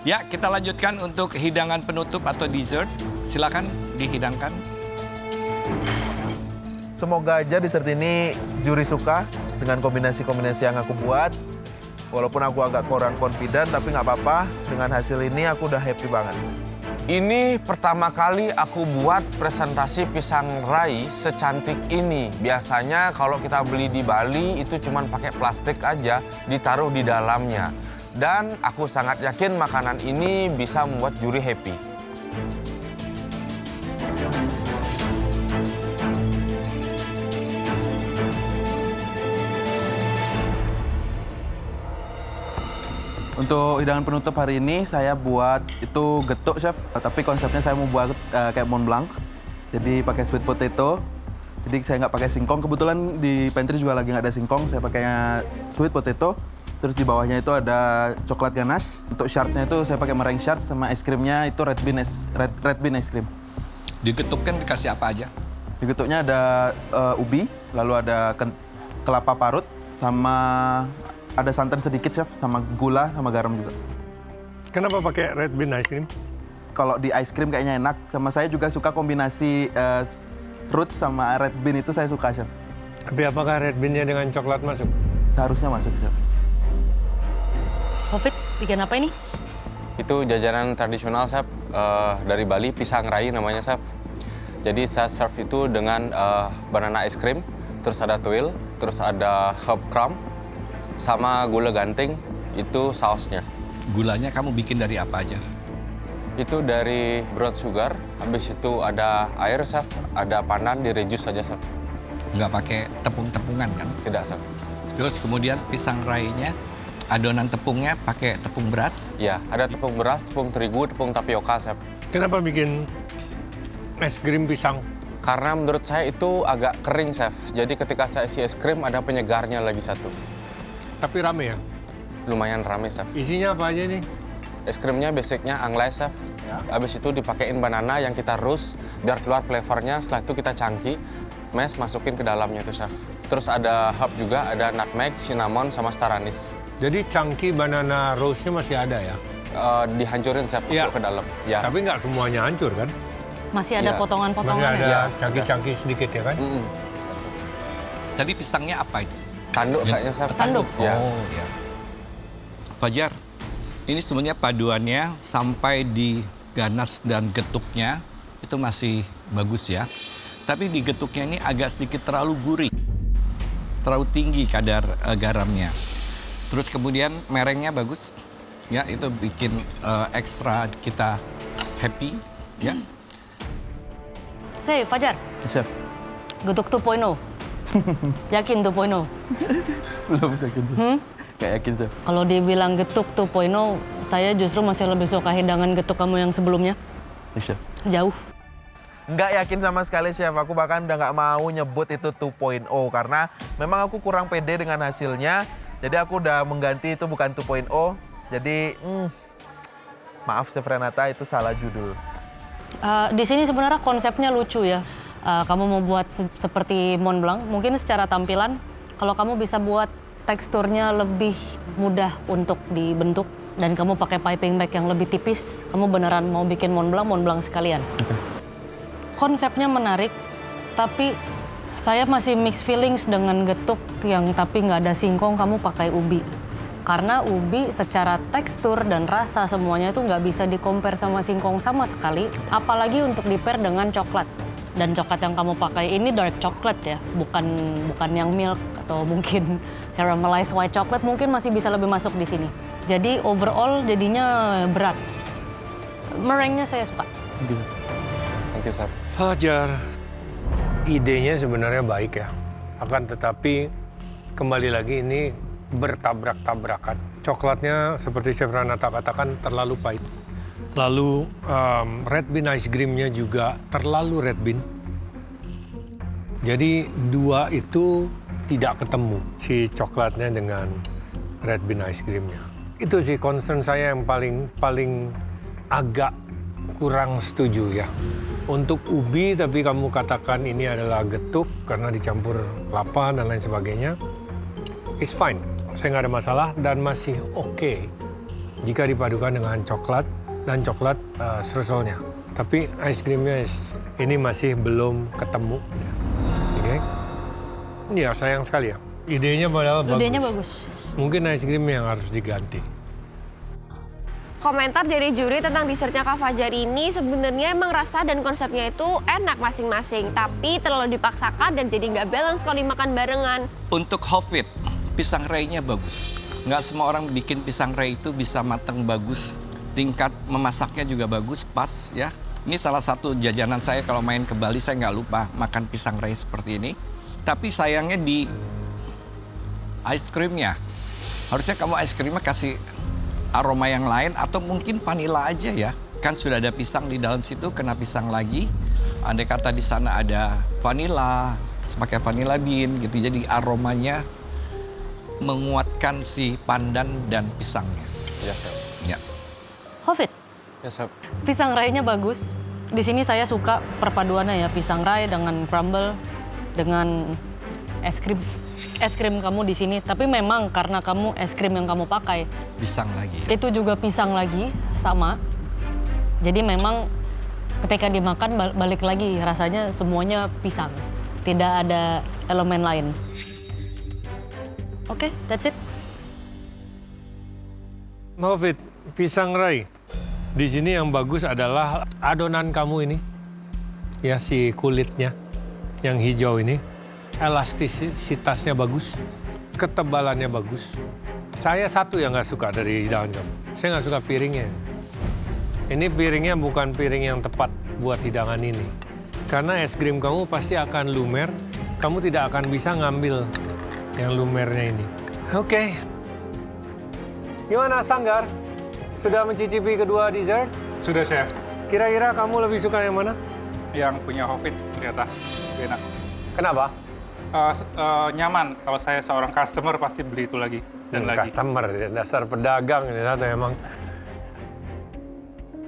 Ya, kita lanjutkan untuk hidangan penutup atau dessert. Silakan dihidangkan. Semoga aja dessert ini juri suka dengan kombinasi-kombinasi yang aku buat. Walaupun aku agak kurang confident, tapi nggak apa-apa. Dengan hasil ini aku udah happy banget. Ini pertama kali aku buat presentasi pisang rai secantik ini. Biasanya kalau kita beli di Bali itu cuma pakai plastik aja, ditaruh di dalamnya. Dan aku sangat yakin makanan ini bisa membuat juri happy. Untuk hidangan penutup hari ini saya buat itu getuk, chef. Tapi konsepnya saya mau buat kayak Mont Blanc. Jadi pakai sweet potato. Jadi saya nggak pakai singkong. Kebetulan di pantry juga lagi nggak ada singkong. Saya pakainya sweet potato. Terus di bawahnya itu ada coklat ganache. Untuk shards-nya itu saya pakai meringue shards, sama es krimnya itu red bean ice cream. Digetukkan dikasih apa aja? Di getuknya ada ubi, lalu ada kelapa parut, sama ada santan sedikit, chef, sama gula, sama garam juga. Kenapa pakai red bean ice cream? Kalau di ice cream kayaknya enak. Sama saya juga suka kombinasi fruit sama red bean itu saya suka, chef. Tapi apakah red bean-nya dengan coklat masuk? Seharusnya masuk, chef. Taufik, bikin apa ini? Itu jajanan tradisional, chef, dari Bali, pisang rai namanya, chef. Jadi saya serve itu dengan banana ice cream, terus ada tuil, terus ada herb crumb, sama gula ganting, itu sausnya. Gulanya kamu bikin dari apa aja? Itu dari brown sugar, habis itu ada air, chef, ada pandan, direduce saja, chef. Nggak pakai tepung-tepungan kan? Tidak, chef. Terus kemudian pisang rainya, adonan tepungnya pakai tepung beras. Ya, ada tepung beras, tepung terigu, tepung tapioka, chef. Kenapa bikin es krim pisang? Karena menurut saya itu agak kering, chef. Jadi ketika saya isi es krim, ada penyegarnya lagi satu. Tapi rame ya? Lumayan rame, chef. Isinya apa aja nih? Es krimnya basicnya anglais, chef. Ya. Habis itu dipakein banana yang kita roast biar keluar flavornya. Setelah itu kita cangki, mash, masukin ke dalamnya itu, chef. Terus ada herb juga, ada nutmeg, cinnamon, sama star anise. Jadi chunky banana roast-nya masih ada ya? Dihancurin, chef, Ya. masuk ke dalam. Ya. Tapi nggak semuanya hancur kan? Masih ada Iya. potongan-potongan Masih ya? ada chunky-chunky sedikit ya kan? Mm-mm. Tadi pisangnya apa itu? Tanduk kayaknya, chef. Tanduk. Ya. Oh, ya. Fajar, ini sebenarnya paduannya sampai di ganas dan getuknya itu masih bagus ya. Tapi di getuknya ini agak sedikit terlalu gurih. Terlalu tinggi kadar garamnya. Terus kemudian merengnya bagus. Ya, itu bikin ekstra kita happy, ya. Hei, Fajar, Chef, getuk 2.0. Yakin 2.0? belum yakin. Kayak yakin, chef. Kalau dibilang getuk 2.0, saya justru masih lebih suka hidangan getuk kamu yang sebelumnya. Ya, chef. Jauh. Nggak yakin sama sekali, chef. Aku bahkan udah nggak mau nyebut itu 2.0 karena memang aku kurang pede dengan hasilnya. Jadi aku udah mengganti itu bukan 2.0. Jadi, maaf Chef Renata, itu salah judul. Di sini sebenarnya konsepnya lucu ya. Kamu mau buat seperti Mont Blanc, mungkin secara tampilan, kalau kamu bisa buat teksturnya lebih mudah untuk dibentuk, dan kamu pakai piping bag yang lebih tipis, kamu beneran mau bikin Mont Blanc sekalian. Konsepnya menarik, tapi saya masih mixed feelings dengan getuk yang tapi nggak ada singkong, kamu pakai ubi. Karena ubi secara tekstur dan rasa semuanya itu nggak bisa di-compare sama singkong sama sekali, apalagi untuk di-pair dengan coklat. Dan coklat yang kamu pakai ini dark chocolate ya, bukan yang milk atau mungkin caramelized white chocolate, mungkin masih bisa lebih masuk di sini. Jadi overall jadinya berat. Meringue-nya saya suka. Thank you, chef. Fajar, idenya sebenarnya baik ya. Akan tetapi kembali lagi ini bertabrak-tabrakan. Coklatnya seperti Chef Renata katakan terlalu pahit. Lalu red bean ice cream-nya juga terlalu red bean. Jadi dua itu tidak ketemu, si coklatnya dengan red bean ice cream-nya. Itu sih concern saya yang paling agak kurang setuju ya. Untuk ubi, tapi kamu katakan ini adalah getuk karena dicampur kelapa dan lain sebagainya. It's fine, saya nggak ada masalah dan masih oke. jika dipadukan dengan coklat dan coklat streuselnya. Tapi es krimnya ini masih belum ketemu. Oke? Ya sayang sekali ya. Idenya padahal bagus. Idenya bagus. Mungkin es krim yang harus diganti. Komentar dari juri tentang dessertnya Kak Fajar ini sebenarnya emang rasa dan konsepnya itu enak masing-masing. Tapi terlalu dipaksakan dan jadi nggak balance kalau dimakan barengan. Untuk Hofit, pisang rainya bagus. Nggak semua orang bikin pisang rai itu bisa matang bagus. Tingkat memasaknya juga bagus, pas ya. Ini salah satu jajanan saya kalau main ke Bali, saya nggak lupa makan pisang rai seperti ini. Tapi sayangnya di ice creamnya. Harusnya kamu ice creamnya kasih aroma yang lain atau mungkin vanila aja ya. Kan sudah ada pisang di dalam situ, kena pisang lagi. Andai kata di sana ada vanila, pakai vanilla bean gitu. Jadi aromanya menguatkan si pandan dan pisangnya. Ya, Chef. Ya. Hofit, Ya, Chef. pisang rainya bagus. Di sini saya suka perpaduannya ya, pisang rai dengan crumble, dengan es krim. Es krim kamu di sini, tapi memang karena kamu es krim yang kamu pakai, Pisang lagi. itu juga pisang lagi, sama. Jadi memang ketika dimakan balik lagi rasanya semuanya pisang. Tidak ada elemen lain. Oke, that's it. Hofit, pisang rai. Di sini yang bagus adalah adonan kamu ini. Ya, si kulitnya yang hijau ini. Elastisitasnya bagus. Ketebalannya bagus. Saya satu yang nggak suka dari hidangan kamu. Saya nggak suka piringnya. Ini piringnya bukan piring yang tepat buat hidangan ini. Karena es krim kamu pasti akan lumer. Kamu tidak akan bisa ngambil yang lumernya ini. Oke. Gimana, Sanggar? Sudah mencicipi kedua dessert? Sudah, Chef. Kira-kira kamu lebih suka yang mana? Yang punya Hofit ternyata enak. Kenapa? Nyaman. Kalau saya seorang customer pasti beli itu lagi dan lagi. Customer, dasar pedagang ini satu emang.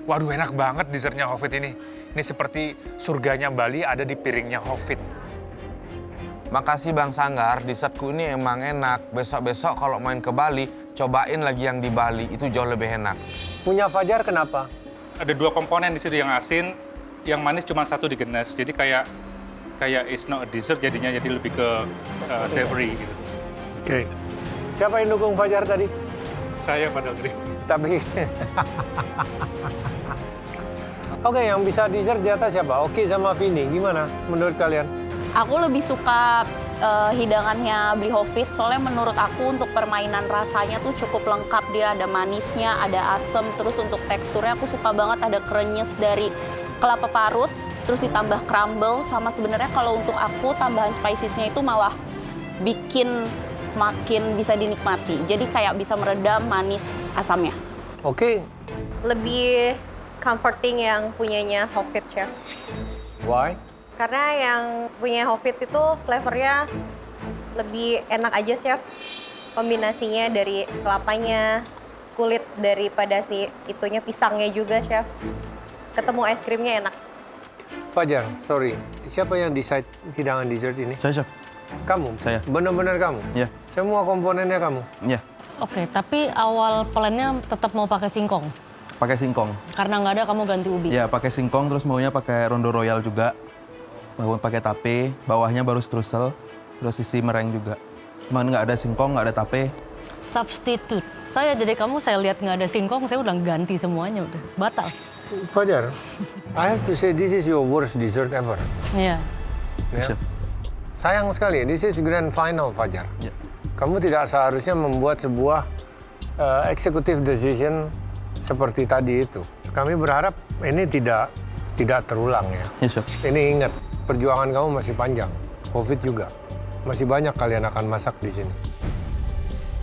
Waduh, enak banget dessertnya Hofit ini. Ini seperti surganya Bali ada di piringnya Hofit. Makasih Bang Sanggar, dessertku ini emang enak. Besok-besok kalau main ke Bali, cobain lagi yang di Bali, itu jauh lebih enak. Punya Fajar kenapa? Ada dua komponen di situ, yang asin, yang manis cuma satu digenes. Jadi kayak it's not a dessert jadinya, jadi lebih ke savory gitu. Oke. Siapa yang dukung Fajar tadi? Saya pada beri. Tapi... Oke, yang bisa dessert di atas siapa? Oki sama Vini, gimana menurut kalian? Aku lebih suka hidangannya Beli Hofit, soalnya menurut aku untuk permainan rasanya tuh cukup lengkap. Dia ada manisnya, ada asem, terus untuk teksturnya aku suka banget ada krenyes dari kelapa parut, terus ditambah crumble, sama sebenarnya kalau untuk aku tambahan spicesnya itu malah bikin makin bisa dinikmati. Jadi kayak bisa meredam manis asamnya. Oke, Lebih comforting yang punyanya Hofit, Chef. why? Karena yang punya Hofit itu flavornya lebih enak aja, Chef. Kombinasinya dari kelapanya, kulit daripada si itunya pisangnya juga, Chef. Ketemu es krimnya enak. Fajar, sorry. Siapa yang decide hidangan dessert ini? Saya, Chef. Kamu? Saya. Benar-benar kamu? Ya. Semua komponennya kamu? Ya, Oke, tapi awal plannya tetap mau pakai singkong. pakai singkong. Karena nggak ada, kamu ganti ubi. Ya, pakai singkong, terus maunya pakai rondo royal juga. Mau pakai tape, bawahnya baru streusel, terus isi meringue juga. Cuman nggak ada singkong, nggak ada tape. Substitute. Saya jadi kamu, saya lihat nggak ada singkong, saya udah ganti semuanya, udah batal. Fajar, I have to say this is your worst dessert ever. Iya. Ya. Chef. Sayang sekali, this is grand final, Fajar. Ya. Kamu tidak seharusnya membuat sebuah executive decision seperti tadi itu. Kami berharap ini tidak terulang ya. Ya, Chef. Ini ingat, perjuangan kamu masih panjang. Covid juga. Masih banyak kalian akan masak di sini.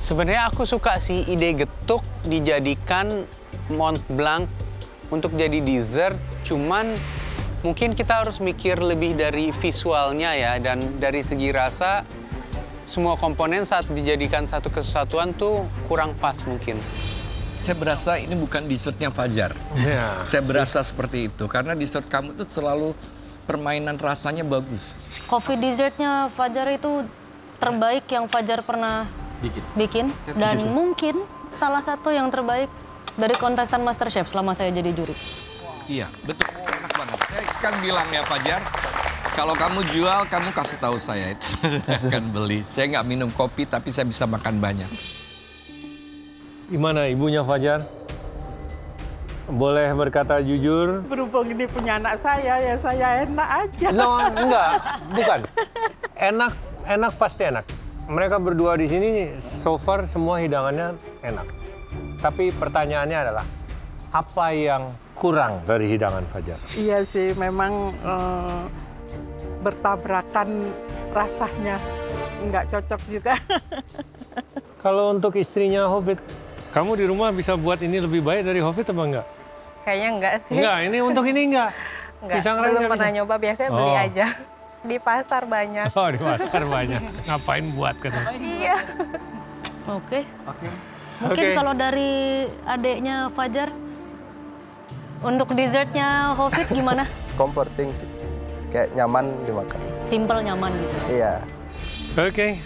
Sebenarnya aku suka sih ide getuk dijadikan Mont Blanc untuk jadi dessert, cuman mungkin kita harus mikir lebih dari visualnya ya, dan dari segi rasa semua komponen saat dijadikan satu kesatuan tuh kurang pas mungkin. Saya berasa ini bukan dessertnya Fajar. Ya. Saya berasa seperti itu karena dessert kamu itu selalu permainan rasanya bagus. Coffee dessertnya Fajar itu terbaik yang Fajar pernah bikin. Dan mungkin salah satu yang terbaik dari kontestan MasterChef selama saya jadi juri. Iya, betul. Enak banget. Saya kan bilang ya Fajar, kalau kamu jual, kamu kasih tahu saya itu. Saya akan beli. Saya nggak minum kopi, tapi saya bisa makan banyak. Gimana ibunya Fajar? Boleh berkata jujur? Berhubung ini punya anak saya, ya saya enak aja. No, enggak, bukan. Enak pasti enak. Mereka berdua di sini so far semua hidangannya enak. Tapi pertanyaannya adalah apa yang kurang dari hidangan Fajar? Iya sih, memang bertabrakan rasanya. Nggak cocok juga. Kalau untuk istrinya Hovit, kamu di rumah bisa buat ini lebih baik dari Hovit apa enggak? Kayaknya enggak sih. Enggak, ini untuk ini enggak. Enggak, Pisang rai belum nggak pernah bisa? nyoba, biasanya beli Oh. aja. Di pasar banyak. Oh, di pasar banyak. Ngapain buat kan? Iya. Oke. Mungkin Oke. kalau dari adiknya Fajar, untuk dessertnya Hovit gimana? Comforting sih. Kayak nyaman dimakan. Simple, nyaman gitu. Iya. Oke,